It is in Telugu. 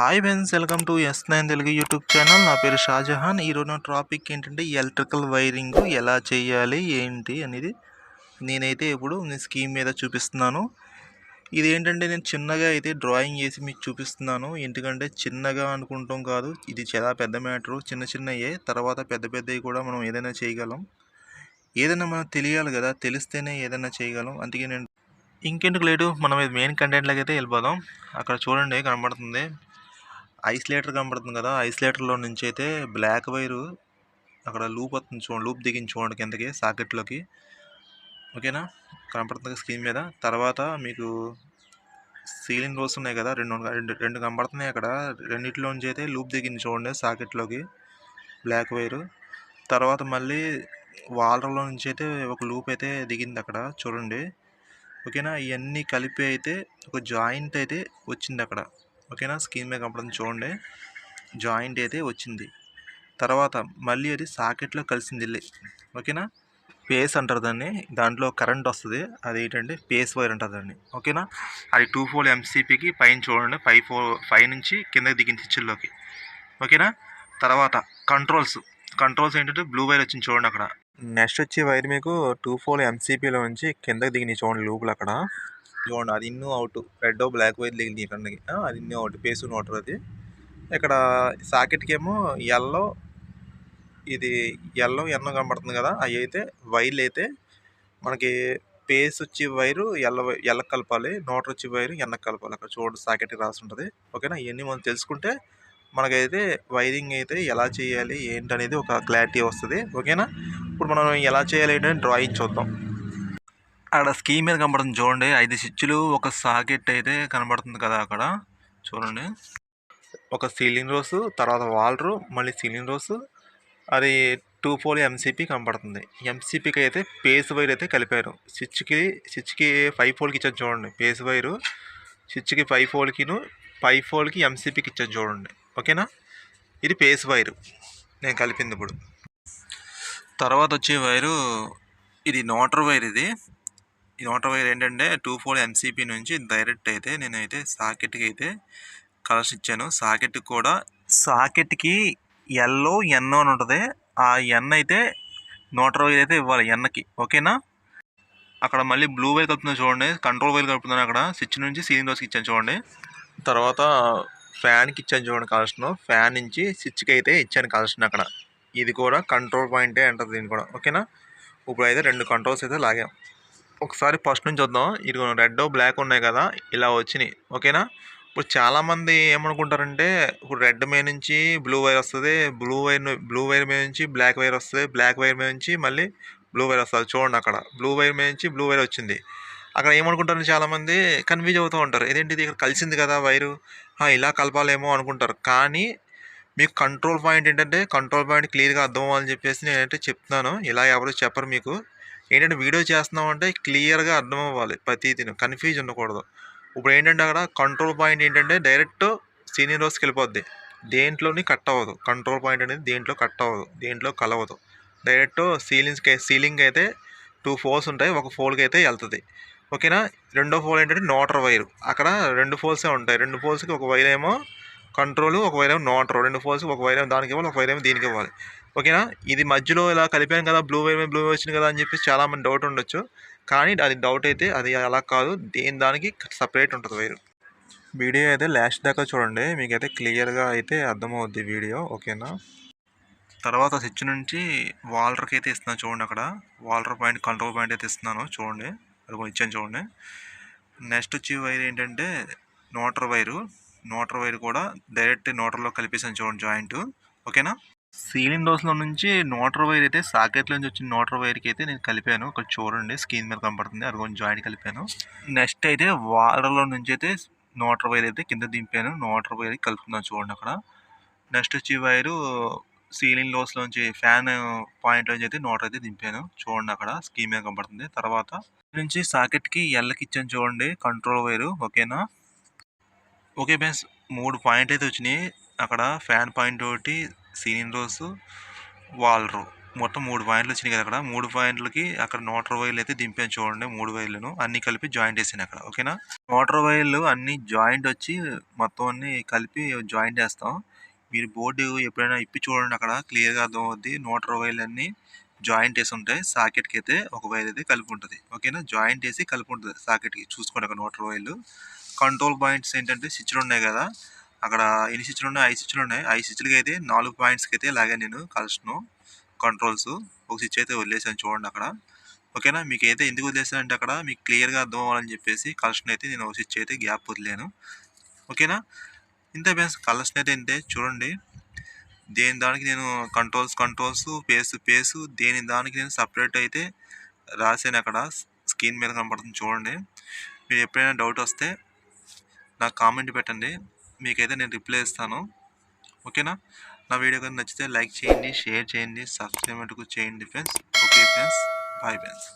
Hi friends, welcome to S9 Telugu YouTube channel. నా పేరు షాజహాన్. ఈరోజు నా టాపిక్ ఏంటంటే ఈ ఎలక్ట్రికల్ వైరింగ్ ఎలా చేయాలి ఏంటి అనేది నేనైతే ఇప్పుడు స్కీమ్ మీద చూపిస్తున్నాను. ఇది ఏంటంటే నేను చిన్నగా అయితే డ్రాయింగ్ చేసి మీకు చూపిస్తున్నాను. ఎందుకంటే చిన్నగా అనుకుంటాం కాదు, ఇది చాలా పెద్ద మ్యాటరు. చిన్న చిన్నయే, తర్వాత పెద్ద పెద్దవి కూడా మనం ఏదైనా చేయగలం. ఏదైనా మనకు తెలియాలి కదా, తెలిస్తేనే ఏదైనా చేయగలం. అందుకే నేను ఇంకెందుకు లేటు, మనం మెయిన్ కంటెంట్లోకి అయితే వెళ్ళిపోదాం. అక్కడ చూడండి కనబడుతుంది, ఐసోలేటర్ కనబడుతుంది కదా. ఐసోలేటర్లో నుంచి అయితే బ్లాక్ వైరు అక్కడ లూప్ వస్తుంది చూడండి, లూప్ దిగింది చూడండి కిందకి సాకెట్లోకి. ఓకేనా, కనపడుతుంది స్క్రీన్ మీద. తర్వాత మీకు సీలింగ్ రోల్స్ ఉన్నాయి కదా, రెండు కనబడుతున్నాయి అక్కడ. రెండింటిలోంచి అయితే లూప్ దిగింది చూడండి సాకెట్లోకి బ్లాక్ వైరు. తర్వాత మళ్ళీ వాల్లో నుంచి అయితే ఒక లూప్ అయితే దిగింది అక్కడ చూడండి. ఓకేనా, ఇవన్నీ కలిపి అయితే ఒక జాయింట్ అయితే వచ్చింది అక్కడ. ఓకేనా, స్క్రీన్ మీద కనపడుతుంది చూడండి, జాయింట్ అయితే వచ్చింది. తర్వాత మళ్ళీ అది సాకెట్లో కలిసింది వెళ్ళి. ఓకేనా, పేస్ అంటారు దాన్ని, దాంట్లో కరెంట్ వస్తుంది, అది ఏంటంటే పేస్ వైర్ అంటారు దాన్ని. ఓకేనా, అది 240 MCPకి పైన చూడండి, 5 నుంచి కిందకి దిగింది స్విచ్ల్లోకి. ఓకేనా, తర్వాత కంట్రోల్స్ ఏంటంటే బ్లూ వైర్ వచ్చింది చూడండి అక్కడ. నెక్స్ట్ వచ్చే వైర్ మీకు 240 MCPలో నుంచి కిందకి దిగినాయి చూడండి లూపులు అక్కడ చూడండి. అది ఇన్ను అవుట్, రెడ్ బ్లాక్ వైర్ దిగింది ఇక్కడికి, అది ఇన్ను అవుట్, పేస్ నోటర్ అది. ఇక్కడ సాకెట్కి ఏమో ఎల్లో, ఇది ఎన్నో కనబడుతుంది కదా. అవి అయితే వైర్లు అయితే మనకి పేస్ వచ్చి వైరు ఎల్లకి కలపాలి, నోటర్ వచ్చి వైరు ఎన్నకి కలపాలి. అక్కడ చూడండి సాకెట్కి రాసి ఉంటుంది. ఓకేనా, ఇవన్నీ మనం తెలుసుకుంటే మనకైతే వైరింగ్ అయితే ఎలా చేయాలి ఏంటనేది ఒక క్లారిటీ వస్తుంది. ఓకేనా, ఇప్పుడు మనం ఎలా చేయాలి ఏంటంటే డ్రాయింగ్ చూద్దాం. అక్కడ స్కీమ్ మీద కనబడుతుంది చూడండి, 5 స్విచ్లు, ఒక సాకెట్ అయితే కనబడుతుంది కదా అక్కడ చూడండి. ఒక సీలింగ్ రోస్, తర్వాత వాల్రు, మళ్ళీ సీలింగ్ రోస్, అది 240 MCP కనబడుతుంది. MCPకి అయితే పేస్ వైర్ అయితే కలిపారు. స్విచ్కి 5 వోల్ట్కి ఇచ్చాను చూడండి పేస్ వైరు. స్విచ్కి 5 వోల్ట్కి MCPకి ఇచ్చాను చూడండి. ఓకేనా, ఇది పేస్ వైరు నేను కలిపింది ఇప్పుడు. తర్వాత వచ్చే వైరు ఇది నోటర్ వైర్. ఈ నోటర్ వైర్ ఏంటంటే 240 MCP నుంచి డైరెక్ట్ అయితే నేనైతే సాకెట్కి అయితే కలర్స్ ఇచ్చాను. సాకెట్కి కూడా సాకెట్కి ఎల్లో ఎన్నో అని ఉంటుంది, ఆ ఎన్ అయితే నోటర్ వైర్ అయితే ఇవ్వాలి ఎన్నకి. ఓకేనా, అక్కడ మళ్ళీ బ్లూ వైర్ కలుపుతుంది చూడండి, కంట్రోల్ వైర్ కలుపుతున్నాను అక్కడ. స్విచ్ నుంచి సీలింగ్ రోస్కి ఇచ్చాను చూడండి. తర్వాత ఫ్యాన్కి ఇచ్చాను చూడండి కలెక్షన్, ఫ్యాన్ నుంచి స్విచ్కి అయితే ఇచ్చాను కలెక్షన్ అక్కడ. ఇది కూడా కంట్రోల్ పాయింటే అంటారు దీన్ని కూడా. ఓకేనా, ఇప్పుడు అయితే 2 కంట్రోల్స్ అయితే లాగాం. ఒకసారి ఫస్ట్ నుంచి వద్దాం. ఇది రెడ్ బ్లాక్ ఉన్నాయి కదా, ఇలా వచ్చినాయి. ఓకేనా, ఇప్పుడు చాలామంది ఏమనుకుంటారంటే ఇప్పుడు రెడ్ మీద నుంచి బ్లూ వైర్ వస్తుంది, బ్లూ వైర్ మీద నుంచి బ్లాక్ వైర్ వస్తుంది, బ్లాక్ వైర్ మీద నుంచి మళ్ళీ బ్లూ వైర్ వస్తుంది. చూడండి అక్కడ బ్లూ వైర్ మీద నుంచి బ్లూ వైర్ వచ్చింది. అక్కడ ఏమనుకుంటారు చాలామంది, కన్ఫ్యూజ్ అవుతూ ఉంటారు, ఇదేంటిది ఇక్కడ కలిసింది కదా వైరు, ఇలా కలపాలేమో అనుకుంటారు. కానీ మీకు కంట్రోల్ పాయింట్ ఏంటంటే కంట్రోల్ పాయింట్ క్లియర్గా అర్థం అవ్వాలని చెప్పేసి నేనైతే చెప్తున్నాను. ఇలా ఎవరు చెప్పరు మీకు. ఏంటంటే వీడియో చేస్తున్నామంటే క్లియర్గా అర్థం అవ్వాలి, ప్రతిదీ కన్ఫ్యూజ్ ఉండకూడదు. ఇప్పుడు ఏంటంటే అక్కడ కంట్రోల్ పాయింట్ ఏంటంటే డైరెక్ట్ సీలింగ్ రోస్కి వెళ్ళిపోద్ది, దేంట్లోని కట్ అవ్వదు. కంట్రోల్ పాయింట్ అనేది దేంట్లో కట్ అవ్వదు, దేంట్లో కలవదు. డైరెక్ట్ సీలింగ్ అయితే 2 పోల్స్ ఉంటాయి, ఒక పోల్కి అయితే వెళ్తుంది. ఓకేనా, రెండో పోల్ ఏంటంటే నోటర్ వైరు, అక్కడ 2 పోల్సే ఉంటాయి. 2 పోల్స్కి ఒక వైర్ ఏమో కంట్రోల్, ఒక వైర్ ఏమో నోటర్. 2 పోల్స్కి ఒక వైర్ ఏమో దానికి ఇవ్వాలి, ఒక వైర్ ఏమో దీనికి ఇవ్వాలి. ఓకేనా, ఇది మధ్యలో ఇలా కలిపాను కదా, బ్లూ వైర్ వచ్చింది కదా అని చెప్పేసి చాలామంది డౌట్ ఉండొచ్చు. కానీ అది డౌట్ అయితే అది అలా కాదు, దానికి సపరేట్ ఉంటుంది వైరు. వీడియో అయితే లాస్ట్ దాకా చూడండి, మీకైతే క్లియర్గా అయితే అర్థమవుద్ది వీడియో. ఓకేనా, తర్వాత స్విచ్ నుంచి వాల్టర్కి అయితే ఇస్తున్నాను చూడండి, అక్కడ వాల్టర్ పాయింట్ కంట్రోల్ పాయింట్ అయితే ఇస్తున్నాను చూడండి, అది కూడా ఇచ్చాను చూడండి. నెక్స్ట్ వచ్చి వైర్ ఏంటంటే నోటర్ వైరు కూడా డైరెక్ట్ నోటర్లో కలిపేసాను చూడండి జాయింట్. ఓకేనా, సీలింగ్ రోస్లో నుంచి నోటర్ వైర్ అయితే సాకెట్లో నుంచి వచ్చిన నోటర్ వైర్కి అయితే నేను కలిపాను. ఇక్కడ చూడండి స్క్రీన్ మీద కనపడుతుంది, అది కొంచెం జాయింట్ కలిపాను. నెక్స్ట్ అయితే వాల్లో నుంచి అయితే నోటర్ వైర్ అయితే కింద దింపాను, నోటర్ వైర్ కలుపుతున్నాను చూడండి అక్కడ. నెక్స్ట్ వచ్చి వైరు సీలింగ్ లోస్లోంచి ఫ్యాన్ పాయింట్ నుంచి అయితే నోటర్ అయితే దింపాను చూడండి, అక్కడ స్క్రీన్ మీద కనపడుతుంది. తర్వాత నుంచి సాకెట్కి ఎల్లకి ఇచ్చాను చూడండి కంట్రోల్ వైరు. ఓకేనా, ఓకే ఫ్రెండ్స్, 3 పాయింట్ అయితే వచ్చినాయి అక్కడ. ఫ్యాన్ పాయింట్ ఒకటి, సీలింగ్ రోస్, వాల్ రో. మొత్తం 3 పాయింట్లు వచ్చినాయి కదా అక్కడ. 3 పాయింట్లకి అక్కడ న్యూట్రల్ వైర్లు అయితే దింపాను చూడండి. 3 వైర్లను అన్నీ కలిపి జాయింట్ వేసాను అక్కడ. ఓకేనా. న్యూట్రల్ వైర్లు అన్నీ జాయింట్ వచ్చి మొత్తం అన్నీ కలిపి జాయింట్ వేస్తాం. మీరు బోర్డు ఎప్పుడైనా ఇప్పి చూడండి, అక్కడ క్లియర్గా అర్థమవుద్ది. న్యూట్రల్ వైర్లు అన్నీ జాయింట్ వేసి ఉంటాయి. సాకెట్కి అయితే ఒక వైర్ అయితే కలిపి ఉంటుంది. ఓకేనా. జాయింట్ వేసి కలిపి ఉంటుంది సాకెట్కి. చూసుకోండి అక్కడ న్యూట్రల్ వైర్లు. కంట్రోల్ పాయింట్స్ ఏంటంటే స్విచ్లు ఉన్నాయి కదా, అక్కడ ఎన్ని స్విచ్లు ఉన్నాయి? 5 స్విచ్లు ఉన్నాయి. 5 స్విచ్లకి అయితే 4 పాయింట్స్కి అయితే లాగాను నేను కలెక్షను కంట్రోల్స్. ఒక స్విచ్ అయితే వదిలేసాను చూడండి అక్కడ. ఓకేనా. మీకు అయితే ఎందుకు వదిలేసానంటే అక్కడ మీకు క్లియర్గా అర్థం అవ్వాలని చెప్పేసి కలెక్షన్ అయితే నేను ఒక స్విచ్ అయితే గ్యాప్ వదిలేను. ఓకేనా. ఇంతే ఫ్రెండ్స్. కలెక్షన్ అయితే ఇంతే చూడండి. దేని దానికి నేను కంట్రోల్స్ పేసు దేని దానికి నేను సపరేట్ అయితే రాసాను అక్కడ. స్క్రీన్ మీద కనపడుతుంది చూడండి. మీరు ఎప్పుడైనా డౌట్ వస్తే నాకు కామెంట్ పెట్టండి, మీకైతే నేను రిప్లై ఇస్తాను. ఓకేనా. నా వీడియో కానీ నచ్చితే లైక్ చేయండి, షేర్ చేయండి, సబ్స్క్రైబ్ మటుకు చేయండి friends. Okay friends, bye friends.